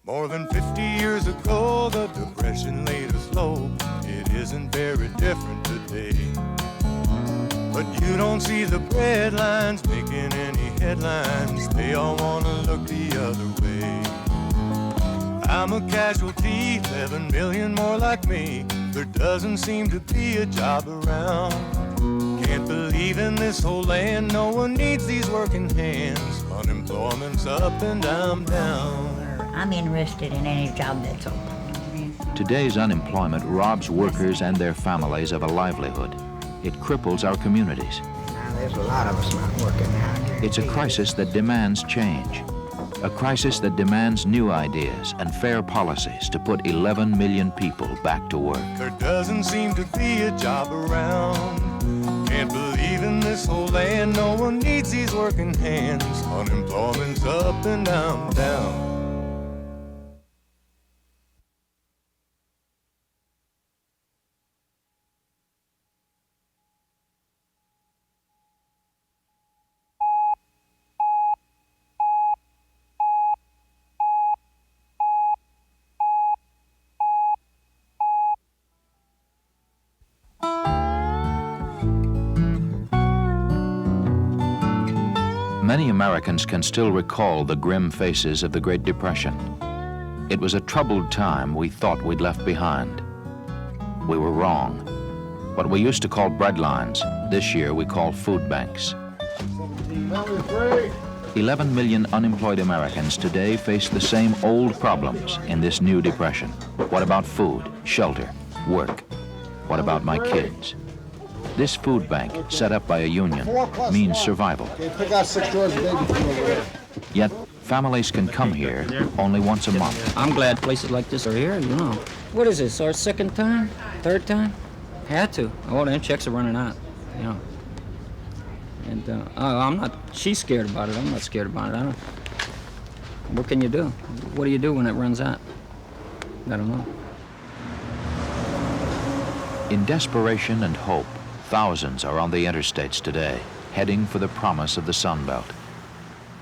More than 50 years ago, the Depression laid us low. It isn't very different today. But you don't see the bread lines making any headlines. They all want to look the other way. I'm a casualty, 11 million more like me. There doesn't seem to be a job around. Can't believe in this whole land, no one needs these working hands. Unemployment's up and I'm down. I'm interested in any job that's open. Today's unemployment robs workers and their families of a livelihood. It cripples our communities. Now, there's a lot of us not working now. It's a crisis that demands change. A crisis that demands new ideas and fair policies to put 11 million people back to work. There doesn't seem to be a job around. Can't believe in this whole land, no one needs these working hands. Unemployment's up and I'm down. Many Americans can still recall the grim faces of the Great Depression. It was a troubled time we thought we'd left behind. We were wrong. What we used to call breadlines, this year we call food banks. 11 million unemployed Americans today face the same old problems in this new depression. What about food, shelter, work? What about my kids? This food bank, set up by a union, means survival. Pick out 6 drawers of baby food over there. Yet, families can come here only once a month. I'm glad places like this are here, you know. What is this, our second time? Third time? Had to. Oh, them checks are running out, you know. And I'm not, she's scared about it. I'm not scared about it. What can you do? What do you do when it runs out? I don't know. In desperation and hope, thousands are on the interstates today, heading for the promise of the Sunbelt.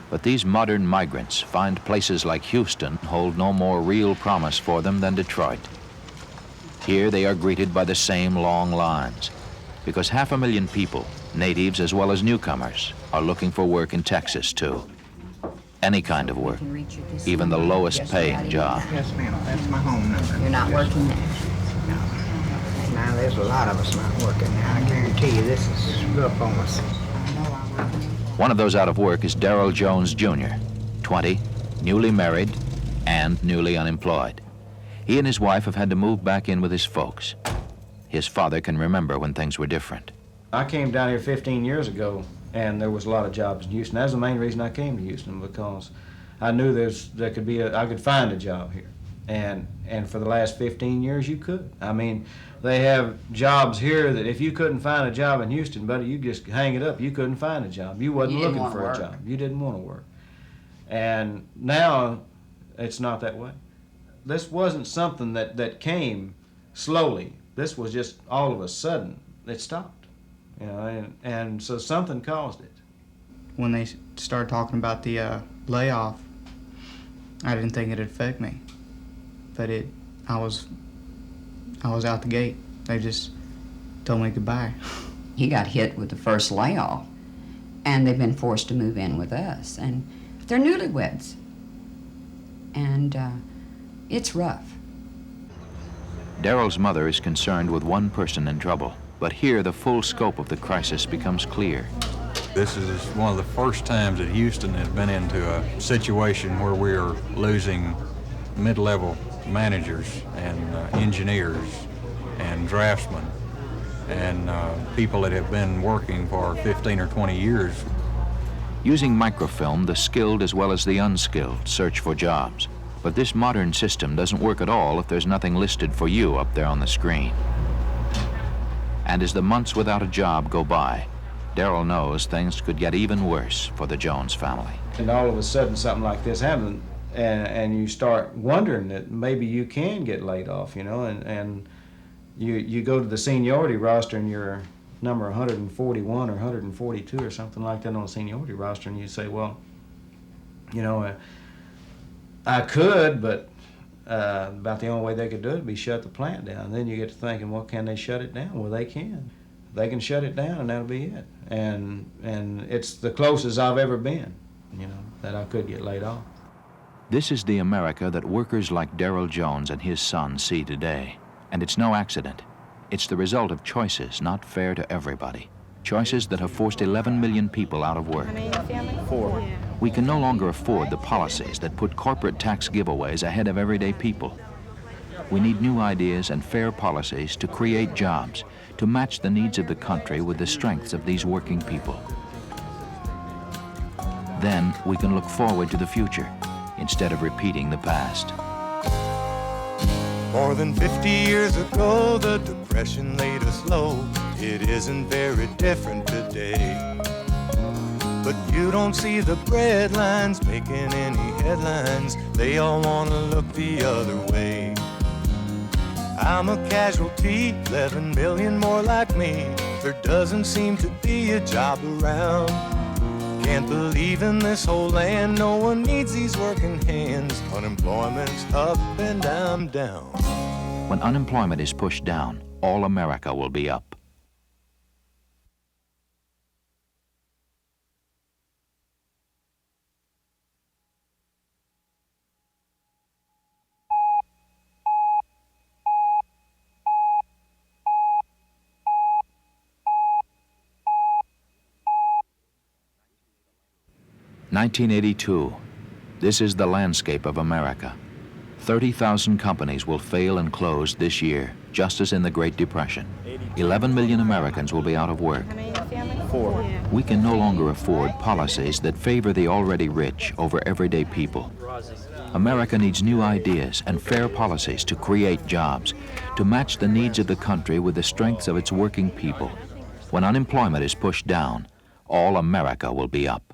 But these modern migrants find places like Houston hold no more real promise for them than Detroit. Here they are greeted by the same long lines, because 500,000 people, natives as well as newcomers, are looking for work in Texas too. Any kind of work, even the lowest paying job. Yes, ma'am. That's my home number. You're not working there. Now, there's a lot of us not working now. I guarantee you this is rough on us. One of those out of work is Darrell Jones Jr., 20, newly married, and newly unemployed. He and his wife have had to move back in with his folks. His father can remember when things were different. I came down here 15 years ago, and there was a lot of jobs in Houston. That's the main reason I came to Houston, because I knew I could find a job here. And for the last 15 years, you could. I mean, they have jobs here that if you couldn't find a job in Houston, buddy, you just hang it up. You couldn't find a job. You wasn't looking for a job. You didn't want to work. And now it's not that way. This wasn't something that came slowly. This was just all of a sudden it stopped, you know, and so something caused it. When they started talking about the layoff, I didn't think it'd affect me, but I was out the gate. They just told me goodbye. He got hit with the first layoff, and they've been forced to move in with us, and they're newlyweds, and it's rough. Darrell's mother is concerned with one person in trouble, but here the full scope of the crisis becomes clear. This is one of the first times that Houston has been into a situation where we are losing mid-level managers and engineers and draftsmen and people that have been working for 15 or 20 years. Using microfilm, the skilled as well as the unskilled search for jobs. But this modern system doesn't work at all if there's nothing listed for you up there on the screen. And as the months without a job go by, Darrell knows things could get even worse for the Jones family. And all of a sudden something like this happened, and you start wondering that maybe you can get laid off, you know, and you go to the seniority roster and you're number 141 or 142 or something like that on the seniority roster, and you say, well, you know, I could, but about the only way they could do it would be shut the plant down. And then you get to thinking, well, can they shut it down? Well, they can. They can shut it down, and that'll be it. And it's the closest I've ever been, you know, that I could get laid off. This is the America that workers like Darrell Jones and his son see today. And it's no accident. It's the result of choices not fair to everybody. Choices that have forced 11 million people out of work. 4. We can no longer afford the policies that put corporate tax giveaways ahead of everyday people. We need new ideas and fair policies to create jobs, to match the needs of the country with the strengths of these working people. Then we can look forward to the future instead of repeating the past. More than 50 years ago, the Depression laid us low. It isn't very different today. But you don't see the bread lines making any headlines. They all want to look the other way. I'm a casualty, 11 million more like me. There doesn't seem to be a job around. Can't believe in this whole land, no one needs these working hands. Unemployment's up and I'm down. When unemployment is pushed down, all America will be up. "1982. This is the landscape of America. 30,000 companies will fail and close this year, just as in the Great Depression. 11 million Americans will be out of work. 4. We can no longer afford policies that favor the already rich over everyday people. America needs new ideas and fair policies to create jobs, to match the needs of the country with the strengths of its working people. When unemployment is pushed down, all America will be up.